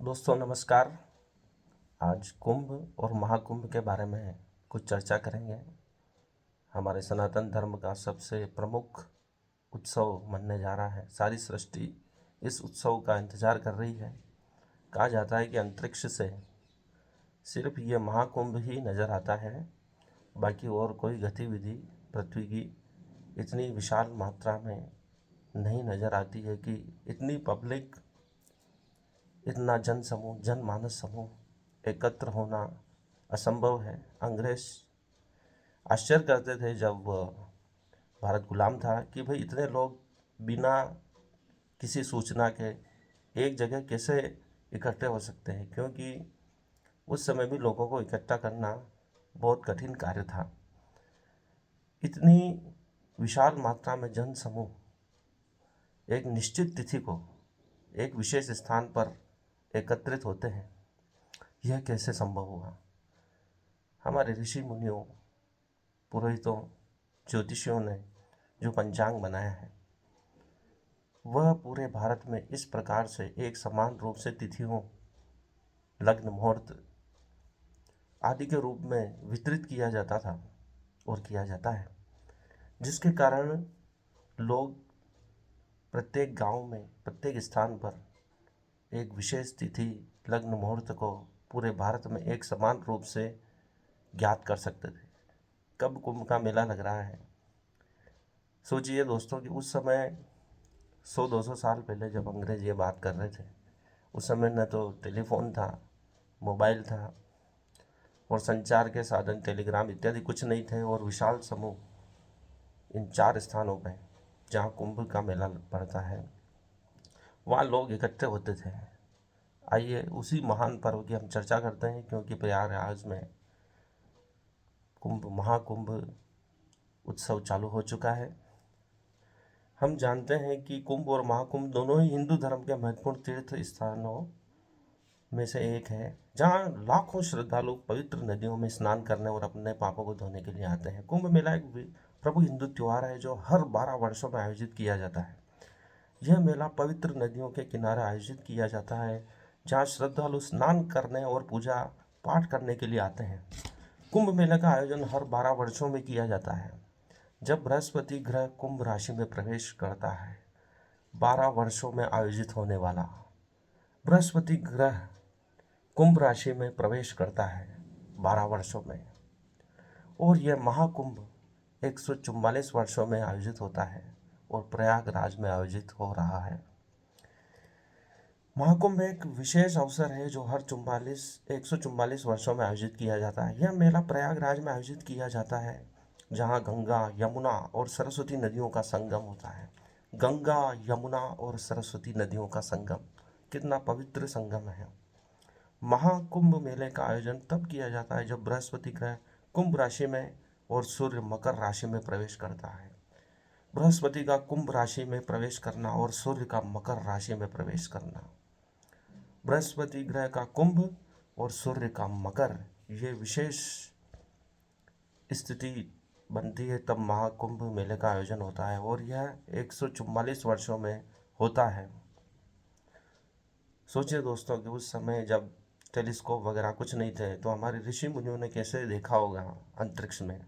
दोस्तों नमस्कार। आज कुंभ और महाकुंभ के बारे में कुछ चर्चा करेंगे। हमारे सनातन धर्म का सबसे प्रमुख उत्सव मनने जा रहा है। सारी सृष्टि इस उत्सव का इंतज़ार कर रही है। कहा जाता है कि अंतरिक्ष से सिर्फ ये महाकुंभ ही नज़र आता है, बाकी और कोई गतिविधि पृथ्वी की इतनी विशाल मात्रा में नहीं नज़र आती है कि इतनी पब्लिक, इतना जनमानस समूह एकत्र होना असंभव है। अंग्रेज आश्चर्य करते थे जब भारत गुलाम था कि भाई इतने लोग बिना किसी सूचना के एक जगह कैसे इकट्ठे हो सकते हैं, क्योंकि उस समय भी लोगों को इकट्ठा करना बहुत कठिन कार्य था। इतनी विशाल मात्रा में जन समूह एक निश्चित तिथि को एक विशेष स्थान पर एकत्रित होते हैं, यह कैसे संभव हुआ? हमारे ऋषि मुनियों, पुरोहितों, ज्योतिषियों ने जो पंचांग बनाया है वह पूरे भारत में इस प्रकार से एक समान रूप से तिथियों, लग्न, मुहूर्त आदि के रूप में वितरित किया जाता था और किया जाता है, जिसके कारण लोग प्रत्येक गांव में, प्रत्येक स्थान पर एक विशेष तिथि, लग्न, मुहूर्त को पूरे भारत में एक समान रूप से ज्ञात कर सकते थे। कब कुंभ का मेला लग रहा है? सोचिए दोस्तों कि उस समय 100-200 साल पहले जब अंग्रेज ये बात कर रहे थे, उस समय न तो टेलीफोन था, मोबाइल था और संचार के साधन टेलीग्राम इत्यादि कुछ नहीं थे, और विशाल समूह इन 4 स्थानों पर जहाँ कुंभ का मेला पड़ता है वहाँ लोग इकट्ठे होते थे। आइए उसी महान पर्व की हम चर्चा करते हैं, क्योंकि प्रयागराज में कुंभ, महाकुंभ उत्सव चालू हो चुका है। हम जानते हैं कि कुंभ और महाकुंभ दोनों ही हिंदू धर्म के महत्वपूर्ण तीर्थ स्थानों में से एक है, जहाँ लाखों श्रद्धालु पवित्र नदियों में स्नान करने और अपने पापों को धोने के लिए आते हैं। कुंभ मेला एक प्रभु हिंदू त्यौहार है जो हर 12 वर्षों में आयोजित किया जाता है। यह मेला पवित्र नदियों के किनारे आयोजित किया जाता है, जहाँ श्रद्धालु स्नान करने और पूजा पाठ करने के लिए आते हैं। कुंभ मेले का आयोजन हर 12 वर्षों में किया जाता है, जब बृहस्पति ग्रह कुंभ राशि में प्रवेश करता है। 12 वर्षों में आयोजित होने वाला बृहस्पति ग्रह कुंभ राशि में प्रवेश करता है 12 वर्षों में, और यह महाकुंभ 144 वर्षों में आयोजित होता है और प्रयागराज में आयोजित हो रहा है। महाकुंभ एक विशेष अवसर है जो हर 144 वर्षों में आयोजित किया जाता है। यह मेला प्रयागराज में आयोजित किया जाता है, जहाँ गंगा, यमुना और सरस्वती नदियों का संगम होता है। गंगा, यमुना और सरस्वती नदियों का संगम कितना पवित्र संगम है। महाकुंभ मेले का आयोजन तब किया जाता है जब बृहस्पति ग्रह कुंभ राशि में और सूर्य मकर राशि में प्रवेश करता है। बृहस्पति का कुंभ राशि में प्रवेश करना और सूर्य का मकर राशि में प्रवेश करना, बृहस्पति ग्रह का कुंभ और सूर्य का मकर, ये विशेष स्थिति बनती है तब महाकुंभ मेले का आयोजन होता है, और यह 144 वर्षों में होता है। सोचिए दोस्तों कि उस समय जब टेलीस्कोप वगैरह कुछ नहीं थे, तो हमारे ऋषि मुनियों ने कैसे देखा होगा अंतरिक्ष में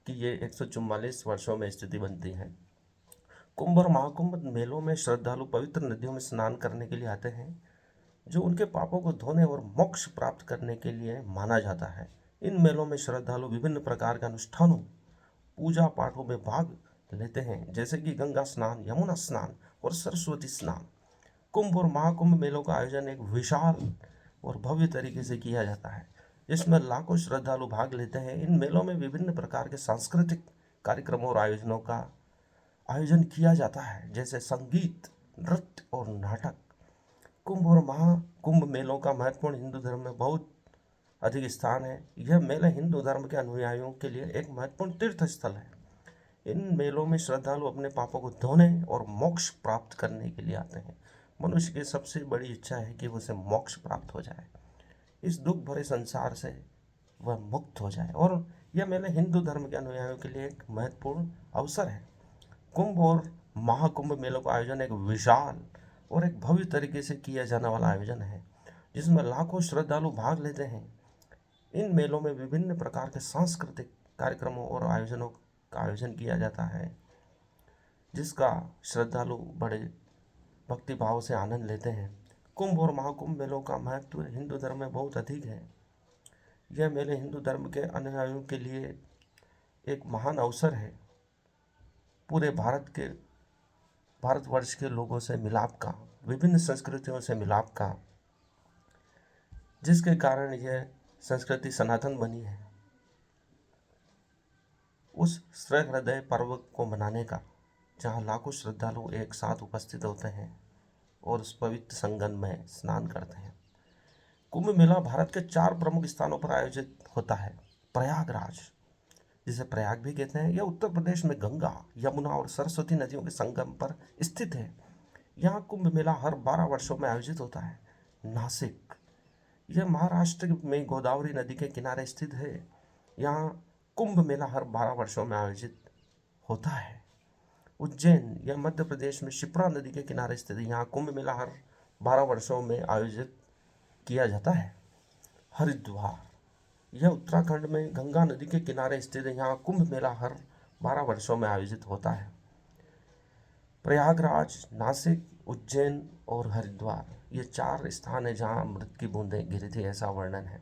कि ये 144 वर्षों में स्थिति बनती है। कुंभ और महाकुंभ मेलों में श्रद्धालु पवित्र नदियों में स्नान करने के लिए आते हैं, जो उनके पापों को धोने और मोक्ष प्राप्त करने के लिए माना जाता है। इन मेलों में श्रद्धालु विभिन्न प्रकार के अनुष्ठानों, पूजा पाठों में भाग लेते हैं, जैसे कि गंगा स्नान, यमुना स्नान और सरस्वती स्नान। कुंभ और महाकुंभ मेलों का आयोजन एक विशाल और भव्य तरीके से किया जाता है, जिसमें लाखों श्रद्धालु भाग लेते हैं। इन मेलों में विभिन्न प्रकार के सांस्कृतिक कार्यक्रमों और आयोजनों का आयोजन किया जाता है, जैसे संगीत, नृत्य और नाटक। कुंभ और महाकुंभ मेलों का महत्वपूर्ण हिंदू धर्म में बहुत अधिक स्थान है। यह मेले हिंदू धर्म के अनुयायियों के लिए एक महत्वपूर्ण तीर्थ स्थल है। इन मेलों में श्रद्धालु अपने पापों को धोने और मोक्ष प्राप्त करने के लिए आते हैं। मनुष्य की सबसे बड़ी इच्छा है कि उसे मोक्ष प्राप्त हो जाए, इस दुख भरे संसार से वह मुक्त हो जाए, और यह मेले हिंदू धर्म के अनुयायियों के लिए एक महत्वपूर्ण अवसर है। कुंभ और महाकुंभ मेलों का आयोजन एक विशाल और एक भव्य तरीके से किया जाने वाला आयोजन है, जिसमें लाखों श्रद्धालु भाग लेते हैं। इन मेलों में विभिन्न प्रकार के सांस्कृतिक कार्यक्रमों और आयोजनों का आयोजन किया जाता है, जिसका श्रद्धालु बड़े भक्तिभाव से आनंद लेते हैं। कुंभ और महाकुंभ मेलों का महत्व हिंदू धर्म में बहुत अधिक है। यह मेले हिंदू धर्म के अनुयायियों के लिए एक महान अवसर है। पूरे भारतवर्ष के लोगों से मिलाप का, विभिन्न संस्कृतियों से मिलाप का, जिसके कारण यह संस्कृति सनातन बनी है, उस सहृदय पर्व को मनाने का, जहाँ लाखों श्रद्धालु एक साथ उपस्थित होते हैं और उस पवित्र संगम में स्नान करते हैं। कुंभ मेला भारत के 4 प्रमुख स्थानों पर आयोजित होता है। प्रयागराज, जिसे प्रयाग भी कहते हैं, यह उत्तर प्रदेश में गंगा, यमुना और सरस्वती नदियों के संगम पर स्थित है। यहाँ कुंभ मेला हर 12 वर्षों में आयोजित होता है। नासिक, यह महाराष्ट्र में गोदावरी नदी के किनारे स्थित है। यहाँ कुंभ मेला हर 12 वर्षों में आयोजित होता है। उज्जैन, यह मध्य प्रदेश में शिप्रा नदी के किनारे स्थित है। यहाँ कुंभ मेला हर 12 वर्षों में आयोजित किया जाता है। हरिद्वार, यह उत्तराखंड में गंगा नदी के किनारे स्थित है। यहाँ कुंभ मेला हर 12 वर्षों में आयोजित होता है। प्रयागराज, नासिक, उज्जैन और हरिद्वार, ये 4 स्थान है जहाँ अमृत की बूंदें गिरी थी, ऐसा वर्णन है।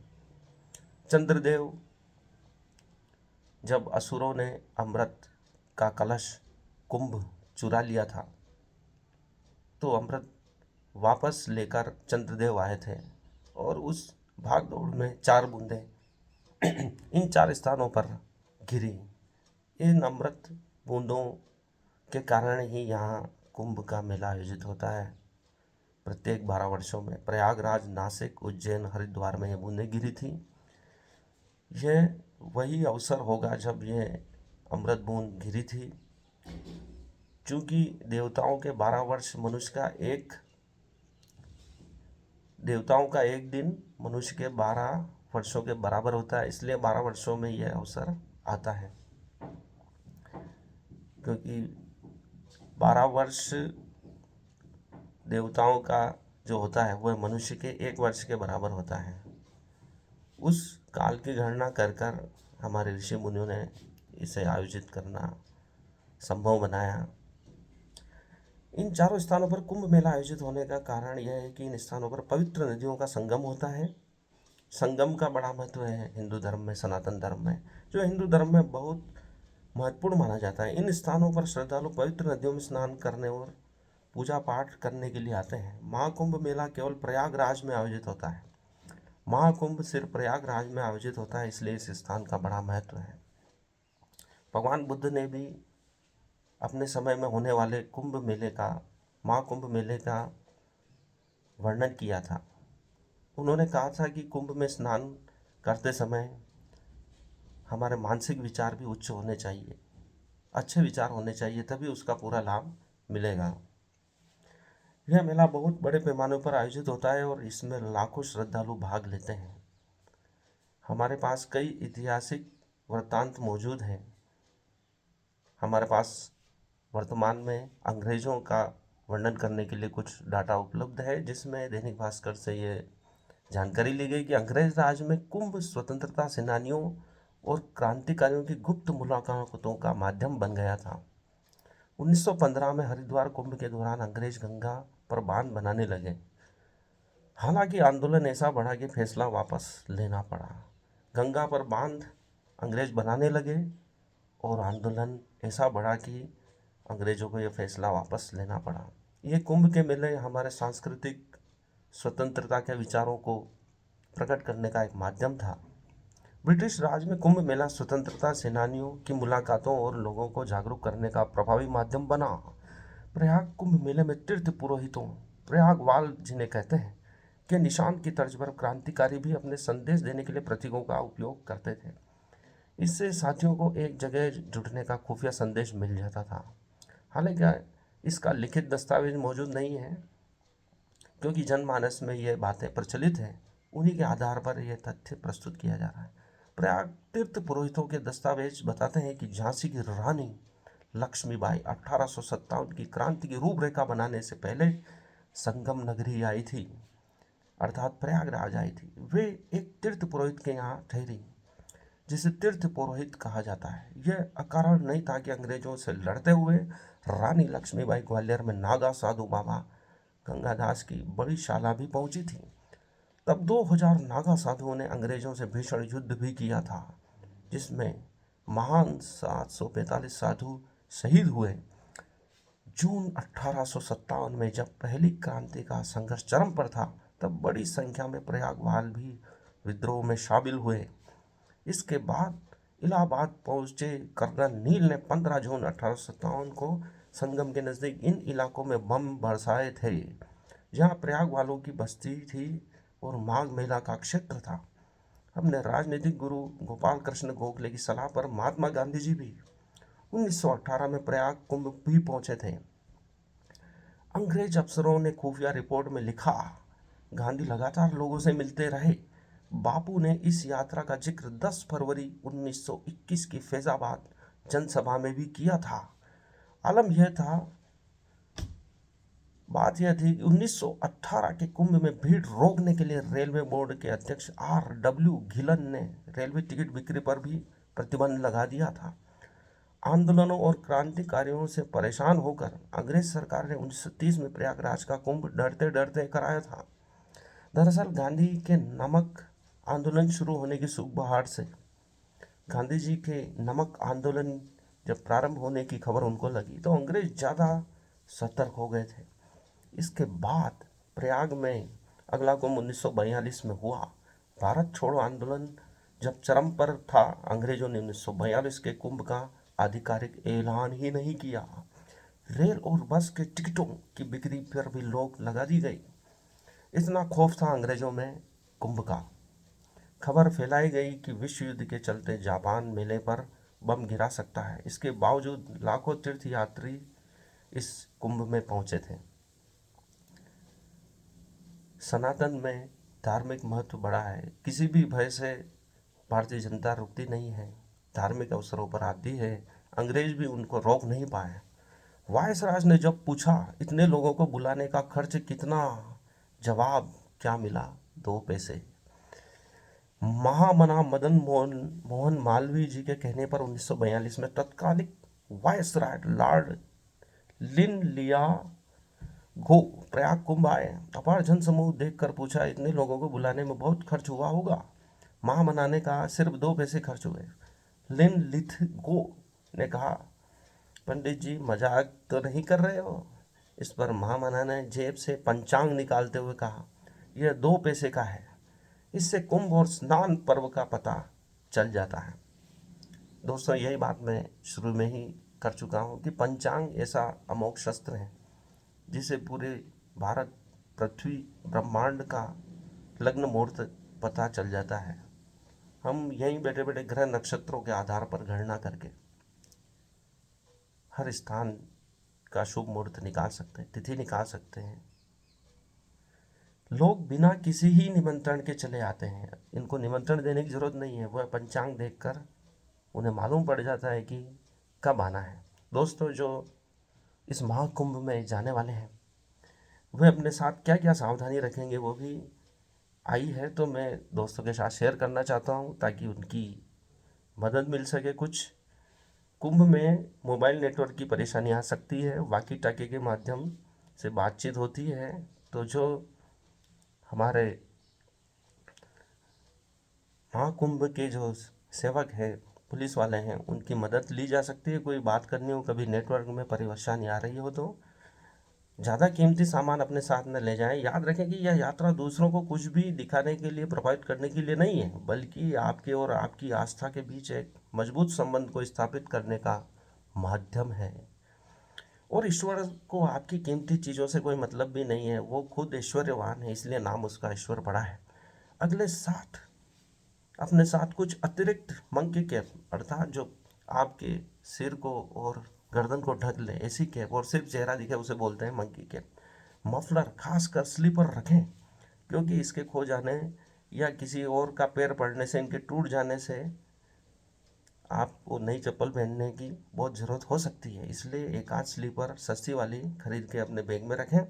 चंद्रदेव, जब असुरों ने अमृत का कलश कुंभ चुरा लिया था, तो अमृत वापस लेकर चंद्रदेव आए थे और उस भाग दौड़ में 4 बूंदें इन 4 स्थानों पर गिरी। इन अमृत बूंदों के कारण ही यहाँ कुंभ का मेला आयोजित होता है प्रत्येक 12 वर्षों में। प्रयागराज, नासिक, उज्जैन, हरिद्वार में ये बूंदें गिरी थी। यह वही अवसर होगा जब ये अमृत बूंद गिरी थी, चूँकि देवताओं के 12 वर्ष देवताओं का एक दिन मनुष्य के 12 वर्षों के बराबर होता है, इसलिए 12 वर्षों में यह अवसर आता है। क्योंकि 12 वर्ष देवताओं का जो होता है वह मनुष्य के 1 वर्ष के बराबर होता है। उस काल की गणना कर हमारे ऋषि मुनियों ने इसे आयोजित करना संभव बनाया। इन 4 स्थानों पर कुंभ मेला आयोजित होने का कारण यह है कि इन स्थानों पर पवित्र नदियों का संगम होता है। संगम का बड़ा महत्व है हिंदू धर्म में, सनातन धर्म में, जो हिंदू धर्म में बहुत महत्वपूर्ण माना जाता है। इन स्थानों पर श्रद्धालु पवित्र नदियों में स्नान करने और पूजा पाठ करने के लिए आते हैं। महाकुंभ मेला केवल प्रयागराज में आयोजित होता है। महाकुंभ सिर्फ प्रयागराज में आयोजित होता है, इसलिए इस स्थान का बड़ा महत्व है। भगवान बुद्ध ने भी अपने समय में होने वाले महाकुंभ मेले का वर्णन किया था। उन्होंने कहा था कि कुंभ में स्नान करते समय हमारे मानसिक विचार भी उच्च होने चाहिए, अच्छे विचार होने चाहिए, तभी उसका पूरा लाभ मिलेगा। यह मेला बहुत बड़े पैमाने पर आयोजित होता है और इसमें लाखों श्रद्धालु भाग लेते हैं। हमारे पास कई ऐतिहासिक वृत्तांत मौजूद हैं। हमारे पास वर्तमान में अंग्रेज़ों का वर्णन करने के लिए कुछ डाटा उपलब्ध है, जिसमें दैनिक भास्कर से ये जानकारी ली गई कि अंग्रेज राज में कुंभ स्वतंत्रता सेनानियों और क्रांतिकारियों की गुप्त मुलाकातों का माध्यम बन गया था। 1915 में हरिद्वार कुंभ के दौरान अंग्रेज गंगा पर बांध बनाने लगे। हालांकि आंदोलन ऐसा बढ़ा कि फैसला वापस लेना पड़ा। गंगा पर बांध अंग्रेज बनाने लगे और आंदोलन ऐसा बढ़ा कि अंग्रेज़ों को यह फैसला वापस लेना पड़ा। ये कुंभ के मेले हमारे सांस्कृतिक स्वतंत्रता के विचारों को प्रकट करने का एक माध्यम था। ब्रिटिश राज में कुंभ मेला स्वतंत्रता सेनानियों की मुलाकातों और लोगों को जागरूक करने का प्रभावी माध्यम बना। प्रयाग कुंभ मेले में तीर्थ पुरोहितों, प्रयागवाल जिन्हें कहते हैं, के निशान की तर्ज पर क्रांतिकारी भी अपने संदेश देने के लिए प्रतीकों का उपयोग करते थे। इससे साथियों को एक जगह जुटने का खुफिया संदेश मिल जाता था। हालांकि इसका लिखित दस्तावेज मौजूद नहीं है, क्योंकि जनमानस में ये बातें प्रचलित हैं, उन्हीं के आधार पर यह तथ्य प्रस्तुत किया जा रहा है। प्रयाग तीर्थ पुरोहितों के दस्तावेज बताते हैं कि झांसी की रानी लक्ष्मीबाई 1857 की क्रांति की रूपरेखा बनाने से पहले संगम नगरी आई थी। अर्थात प्रयागराज आई थी। वे एक तीर्थ पुरोहित के यहाँ ठहरी, जिसे तीर्थ पुरोहित कहा जाता है। यह अकारण नहीं था कि अंग्रेजों से लड़ते हुए रानी लक्ष्मीबाई ग्वालियर में नागा साधु बाबा गंगादास की बड़ी शाला भी पहुंची थी। तब 2000 नागा साधुओं ने अंग्रेजों से भीषण युद्ध भी किया था, जिसमें महान 745 साधु शहीद हुए। जून 1857 में जब पहली क्रांति का संघर्ष चरम पर था, तब बड़ी संख्या में प्रयागवाल भी विद्रोह में शामिल हुए। इसके बाद इलाहाबाद पहुंचे कर्नल नील ने 15 जून 1857 को संगम के नज़दीक इन इलाकों में बम बरसाए थे, जहां प्रयाग वालों की बस्ती थी और माघ मेला का क्षेत्र था। अपने राजनीतिक गुरु गोपाल कृष्ण गोखले की सलाह पर महात्मा गांधी जी भी 1918 में प्रयाग कुंभ भी पहुंचे थे। अंग्रेज अफसरों ने खुफिया रिपोर्ट में लिखा, गांधी लगातार लोगों से मिलते रहे। बापू ने इस यात्रा का जिक्र 10 फरवरी 1921 की फैजाबाद जनसभा में भी किया था। बात यह थी कि 1918 के कुंभ में भीड़ रोकने के लिए रेलवे बोर्ड के अध्यक्ष R.W. घिलन ने रेलवे टिकट बिक्री पर भी प्रतिबंध लगा दिया था। आंदोलनों और क्रांतिकारियों से परेशान होकर अंग्रेज सरकार ने 1930 में प्रयागराज का कुंभ डरते डरते कराया था। दरअसल गांधी के नमक आंदोलन शुरू होने की सुखबहार से गांधी जी के नमक आंदोलन जब प्रारंभ होने की खबर उनको लगी, तो अंग्रेज ज़्यादा सतर्क हो गए थे। इसके बाद प्रयाग में अगला कुंभ 1942 में हुआ। भारत छोड़ो आंदोलन जब चरम पर था, अंग्रेजों ने 1942 के कुंभ का आधिकारिक ऐलान ही नहीं किया। रेल और बस के टिकटों की बिक्री पर भी रोक लगा दी गई। इतना खौफ था अंग्रेजों में कुंभ का। खबर फैलाई गई कि विश्व युद्ध के चलते जापान मेले पर बम गिरा सकता है। इसके बावजूद लाखों तीर्थयात्री इस कुंभ में पहुंचे थे। सनातन में धार्मिक महत्व बड़ा है। किसी भी भय से भारतीय जनता रुकती नहीं है, धार्मिक अवसरों पर आती है। अंग्रेज भी उनको रोक नहीं पाए। वायसराज ने जब पूछा इतने लोगों को बुलाने का खर्च कितना, जवाब क्या मिला? 2 पैसे। महामना मदन मोहन मालवीय जी के कहने पर 1942 में तत्कालिक वायसराय लॉर्ड लिन लिया गो प्रयाग कुंभ आए। अपार जनसमूह देखकर पूछा, इतने लोगों को बुलाने में बहुत खर्च हुआ होगा? महामना ने कहा, सिर्फ 2 पैसे खर्च हुए। लिन लिथ गो ने कहा, पंडित जी मजाक तो नहीं कर रहे हो? इस पर महामना ने जेब से पंचांग निकालते हुए कहा, यह 2 पैसे का है। इससे कुंभ और स्नान पर्व का पता चल जाता है। दोस्तों, यही बात मैं शुरू में ही कर चुका हूँ कि पंचांग ऐसा अमोघ शस्त्र है जिसे पूरे भारत, पृथ्वी, ब्रह्मांड का लग्न मुहूर्त पता चल जाता है। हम यहीं बैठे बैठे ग्रह नक्षत्रों के आधार पर गणना करके हर स्थान का शुभ मुहूर्त निकाल सकते हैं, तिथि निकाल सकते हैं। लोग बिना किसी ही निमंत्रण के चले आते हैं। इनको निमंत्रण देने की जरूरत नहीं है, वह पंचांग देखकर उन्हें मालूम पड़ जाता है कि कब आना है। दोस्तों, जो इस महाकुंभ में जाने वाले हैं वे अपने साथ क्या क्या सावधानी रखेंगे वो भी आई है, तो मैं दोस्तों के साथ शेयर करना चाहता हूँ ताकि उनकी मदद मिल सके। कुछ कुंभ में मोबाइल नेटवर्क की परेशानी आ सकती है, वाकी टाकी के माध्यम से बातचीत होती है, तो जो हमारे महाकुंभ के जो सेवक हैं, पुलिस वाले हैं, उनकी मदद ली जा सकती है। कोई बात करनी हो, कभी नेटवर्क में परेशानी आ रही हो, तो ज़्यादा कीमती सामान अपने साथ न ले जाएं। याद रखें कि यह यात्रा दूसरों को कुछ भी दिखाने के लिए, प्रभावित करने के लिए नहीं है, बल्कि आपके और आपकी आस्था के बीच एक मजबूत संबंध को स्थापित करने का माध्यम है। और ईश्वर को आपकी कीमती चीज़ों से कोई मतलब भी नहीं है, वो खुद ऐश्वर्यवान है, इसलिए नाम उसका ईश्वर पड़ा है। अपने साथ कुछ अतिरिक्त मंकी कैप, अर्थात जो आपके सिर को और गर्दन को ढक ले, ऐसी कैप, और सिर्फ चेहरा दिखे उसे बोलते हैं मंकी कैप। मफलर, खासकर स्लीपर रखें, क्योंकि इसके खो जाने या किसी और का पैर पड़ने से, इनके टूट जाने से आपको नई चप्पल पहनने की बहुत ज़रूरत हो सकती है। इसलिए एक आध स्लीपर सस्ती वाली खरीद के अपने बैग में रखें।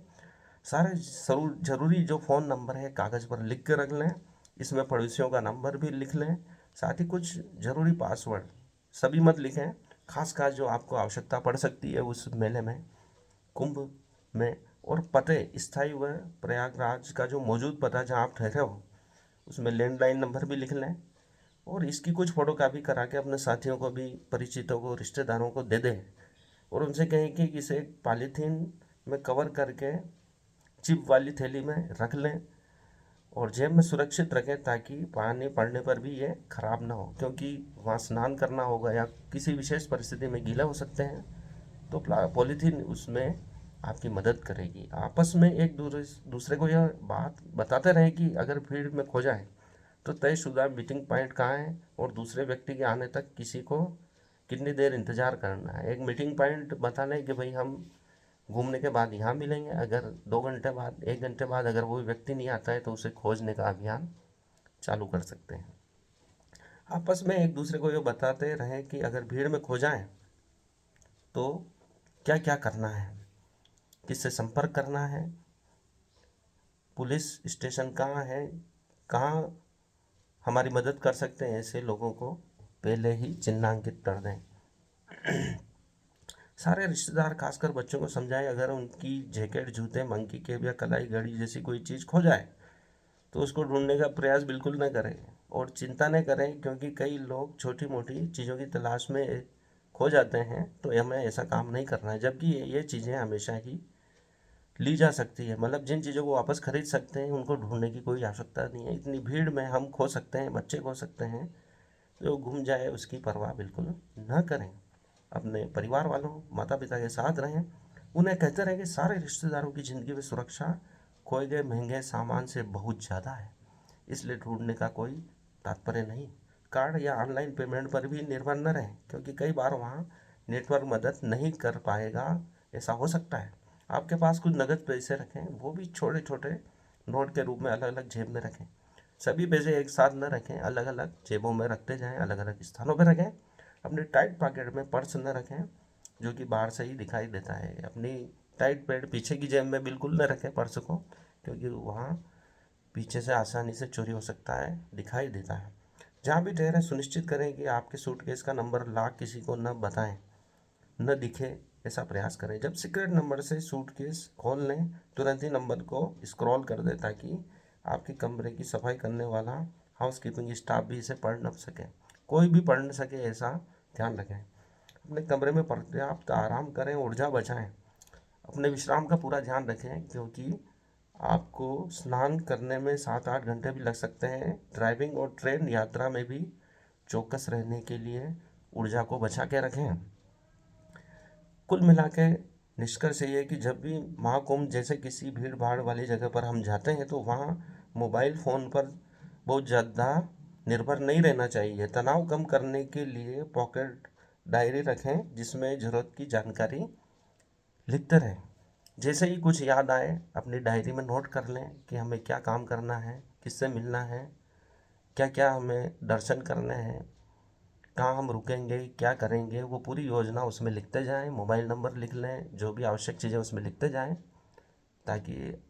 सारे जरूरी जो फ़ोन नंबर है कागज़ पर लिख के रख लें, इसमें पड़ोसियों का नंबर भी लिख लें, साथ ही कुछ ज़रूरी पासवर्ड सभी मत लिखें, खास जो आपको आवश्यकता पड़ सकती है उस मेले में, कुंभ में। और पते स्थायी व प्रयागराज का जो मौजूद पता जहाँ आप ठहरे हो उसमें लैंडलाइन नंबर भी लिख लें, और इसकी कुछ फ़ोटो कापी करा के अपने साथियों को भी, परिचितों को, रिश्तेदारों को दे दें, और उनसे कहें कि इसे पॉलीथीन में कवर करके चिप वाली थैली में रख लें और जेब में सुरक्षित रखें, ताकि पानी पड़ने पर भी ये खराब ना हो, क्योंकि वहाँ स्नान करना होगा या किसी विशेष परिस्थिति में गीला हो सकते हैं, तो पॉलीथीन उसमें आपकी मदद करेगी। आपस में एक दूसरे को यह बात बताते रहें कि अगर भीड़ में खो जाए तो तयशुदा मीटिंग पॉइंट कहाँ है और दूसरे व्यक्ति के आने तक किसी को कितनी देर इंतज़ार करना है। एक मीटिंग पॉइंट बता लें कि भाई हम घूमने के बाद यहाँ मिलेंगे, अगर 2 घंटे बाद, 1 घंटे बाद अगर वो व्यक्ति नहीं आता है तो उसे खोजने का अभियान चालू कर सकते हैं। आपस में एक दूसरे को ये बताते रहें कि अगर भीड़ में खो जाएं तो क्या क्या करना है, किससे संपर्क करना है, पुलिस स्टेशन कहाँ है, कहाँ हमारी मदद कर सकते हैं, ऐसे लोगों को पहले ही चिन्हांकित कर दें। सारे रिश्तेदार खासकर बच्चों को समझाएं, अगर उनकी जैकेट, जूते, मंकी केप या कलाई घड़ी जैसी कोई चीज़ खो जाए तो उसको ढूंढने का प्रयास बिल्कुल न करें और चिंता न करें, क्योंकि कई लोग छोटी मोटी चीज़ों की तलाश में खो जाते हैं, तो हमें ऐसा काम नहीं करना है, जबकि ये चीज़ें हमेशा ही ली जा सकती है। मतलब जिन चीज़ों को वापस खरीद सकते हैं उनको ढूंढने की कोई आवश्यकता नहीं है। इतनी भीड़ में हम खो सकते हैं, बच्चे खो सकते हैं, जो घूम जाए उसकी परवाह बिल्कुल न करें। अपने परिवार वालों, माता पिता के साथ रहें, उन्हें कहते रहें कि सारे रिश्तेदारों की ज़िंदगी में सुरक्षा खोए गए महंगे सामान से बहुत ज़्यादा है, इसलिए ढूंढने का कोई तात्पर्य नहीं। कार्ड या ऑनलाइन पेमेंट पर भी निर्भर न रहें, क्योंकि कई बार वहाँ नेटवर्क मदद नहीं कर पाएगा, ऐसा हो सकता है। आपके पास कुछ नगद पैसे रखें, वो भी छोटे छोटे नोट के रूप में अलग अलग जेब में रखें। सभी पैसे एक साथ न रखें, अलग अलग जेबों में रखते जाएं, अलग अलग स्थानों पर रखें। अपने टाइट पॉकेट में पर्स न रखें जो कि बाहर से ही दिखाई देता है। अपनी टाइट पैंट पीछे की जेब में बिल्कुल न रखें पर्स को, क्योंकि वहाँ पीछे से आसानी से चोरी हो सकता है, दिखाई देता है। जहाँ भी ठहरें सुनिश्चित करें कि आपके सूटकेस का नंबर लॉक किसी को न बताएं, न दिखे, ऐसा प्रयास करें। जब सीक्रेट नंबर से सूटकेस खोल लें, तुरंत ही नंबर को स्क्रॉल कर दें, ताकि आपके कमरे की सफाई करने वाला हाउसकीपिंग स्टाफ भी इसे पढ़ न सके, कोई भी पढ़ न सके, ऐसा ध्यान रखें। अपने कमरे में पर्याप्त आराम करें, ऊर्जा बचाएं, अपने विश्राम का पूरा ध्यान रखें, क्योंकि आपको स्नान करने में 7-8 घंटे भी लग सकते हैं। ड्राइविंग और ट्रेन यात्रा में भी चौकस रहने के लिए ऊर्जा को बचा के रखें। कुल मिला के निष्कर्ष ये है कि जब भी महाकुंभ जैसे किसी भीड़ भाड़ वाली जगह पर हम जाते हैं तो वहाँ मोबाइल फ़ोन पर बहुत ज़्यादा निर्भर नहीं रहना चाहिए। तनाव कम करने के लिए पॉकेट डायरी रखें, जिसमें ज़रूरत की जानकारी लिखते रहें। जैसे ही कुछ याद आए अपनी डायरी में नोट कर लें कि हमें क्या काम करना है, किससे मिलना है, क्या क्या हमें दर्शन करने हैं, कहाँ हम रुकेंगे, क्या करेंगे, वो पूरी योजना उसमें लिखते जाएं। मोबाइल नंबर लिख लें, जो भी आवश्यक चीज़ें उसमें लिखते जाएं, ताकि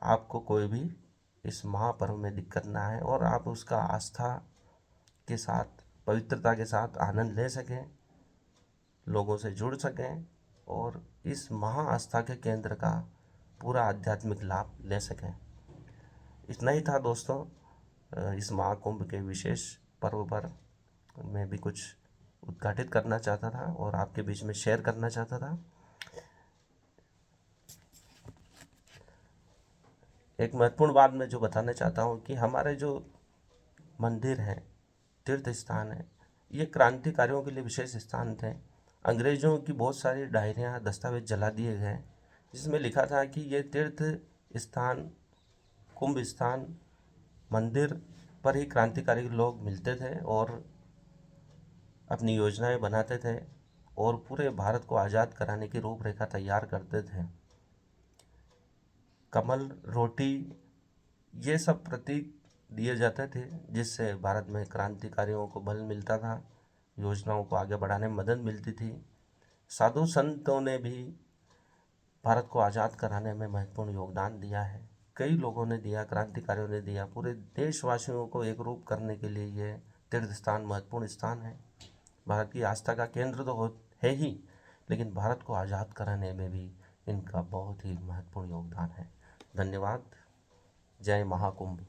आपको कोई भी इस महापर्व में दिक्कत ना आए और आप उसका आस्था के साथ, पवित्रता के साथ आनंद ले सकें, लोगों से जुड़ सकें और इस महा आस्था के केंद्र का पूरा आध्यात्मिक लाभ ले सकें। इतना ही था दोस्तों, इस महाकुंभ के विशेष पर्व पर मैं भी कुछ उद्घाटित करना चाहता था और आपके बीच में शेयर करना चाहता था। एक महत्वपूर्ण बात मैं जो बताना चाहता हूँ कि हमारे जो मंदिर हैं, तीर्थ स्थान हैं, ये क्रांतिकारियों के लिए विशेष स्थान थे। अंग्रेज़ों की बहुत सारी डायरियाँ, दस्तावेज जला दिए गए, जिसमें लिखा था कि ये तीर्थ स्थान, कुंभ स्थान, मंदिर पर ही क्रांतिकारी लोग मिलते थे और अपनी योजनाएं बनाते थे और पूरे भारत को आज़ाद कराने की रूपरेखा तैयार करते थे। कमल, रोटी, ये सब प्रतीक दिए जाते थे, जिससे भारत में क्रांतिकारियों को बल मिलता था, योजनाओं को आगे बढ़ाने में मदद मिलती थी। साधु संतों ने भी भारत को आज़ाद कराने में महत्वपूर्ण योगदान दिया है। कई लोगों ने दिया, क्रांतिकारियों ने दिया। पूरे देशवासियों को एकरूप करने के लिए ये तीर्थ स्थान महत्वपूर्ण स्थान है। भारत की आस्था का केंद्र तो है ही, लेकिन भारत को आज़ाद कराने में भी इनका बहुत ही महत्वपूर्ण योगदान है। धन्यवाद। जय महाकुंभ।